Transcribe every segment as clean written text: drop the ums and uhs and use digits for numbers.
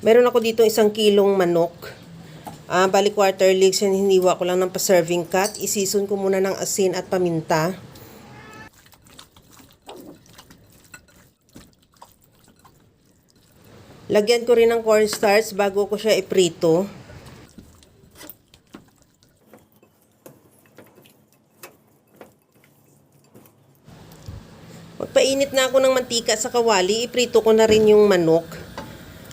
Meron ako dito 1 kilong manok. Bali quarter legs yan, hiniwa ko lang ng pa-serving cut. Isison ko muna ng asin at paminta. Lagyan ko rin ng cornstarch bago ko siya iprito. Magpainit na ako ng mantika sa kawali, iprito ko na rin yung manok.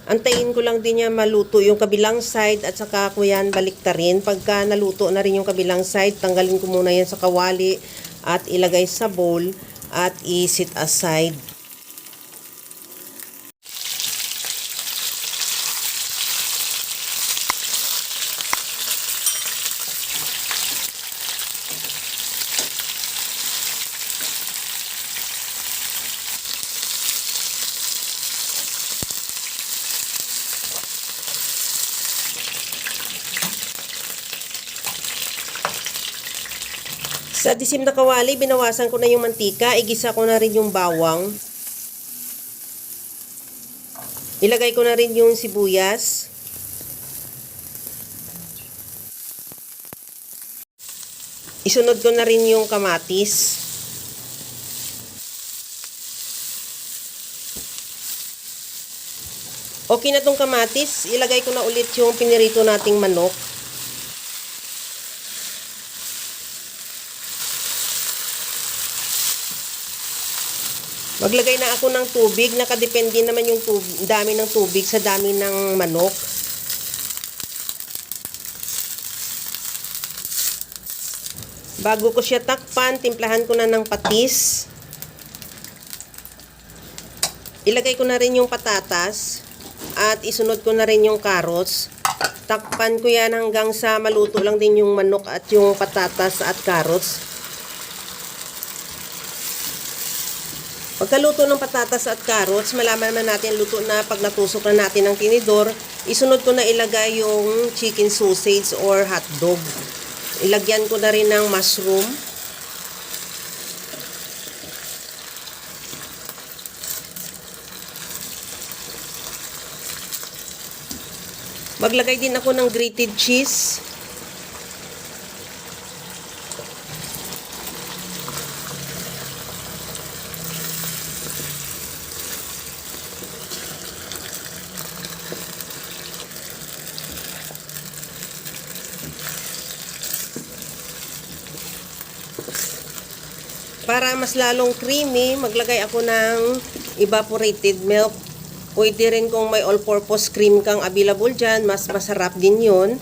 Antayin ko lang din niya maluto yung kabilang side at saka ko yan baliktarin. Pagka naluto na rin yung kabilang side, tanggalin ko muna yan sa kawali at ilagay sa bowl at i-set aside. Sa disim na kawali, binawasan ko na yung mantika. Igisa ko na rin yung bawang. Ilagay ko na rin yung sibuyas. Isunod ko na rin yung kamatis. Okay na tong kamatis. Ilagay ko na ulit yung pinirito nating manok. Maglagay na ako ng tubig. Nakadepende naman yung dami ng tubig sa dami ng manok. Bago ko siya takpan, timplahan ko na ng patis. Ilagay ko na rin yung patatas. At isunod ko na rin yung carrots. Takpan ko yan hanggang sa maluto lang din yung manok at yung patatas at carrots. Pagkaluto ng patatas at carrots, malaman naman natin luto na pag natusok na natin ng tinidor. Isunod ko na ilagay yung chicken sausage or hotdog. Ilagyan ko na rin ng mushroom. Maglagay din ako ng grated cheese. Para mas lalong creamy, maglagay ako ng evaporated milk. Pwede rin kung may all-purpose cream kang available dyan, mas masarap din yun.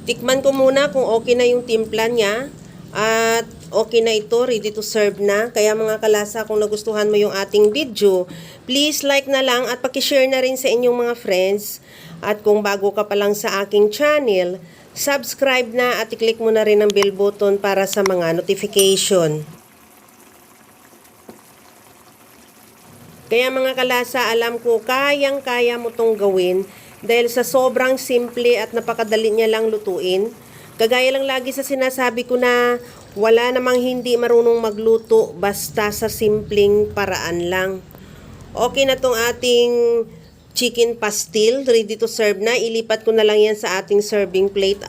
Tikman ko muna kung okay na yung timpla niya. At okay na ito, ready to serve na. Kaya mga kalasa, kung nagustuhan mo yung ating video, please like na lang at pakishare na rin sa inyong mga friends. At kung bago ka pa lang sa aking channel, subscribe na at i-click mo na rin ang bell button para sa mga notification. Kaya mga kalasa, alam ko kayang-kaya mo tong gawin dahil sa sobrang simple at napakadali niya lang lutuin. Kagaya lang lagi sa sinasabi ko na wala namang hindi marunong magluto basta sa simpleng paraan lang. Okay na tong ating chicken pastil, ready to serve na. Ilipat ko na lang yan sa ating serving plate.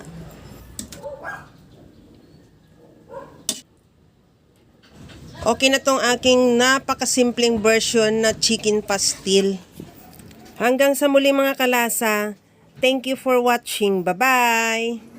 Okay na tong aking napakasimpleng version na chicken pastil. Hanggang sa muli mga kalasa. Thank you for watching. Bye-bye!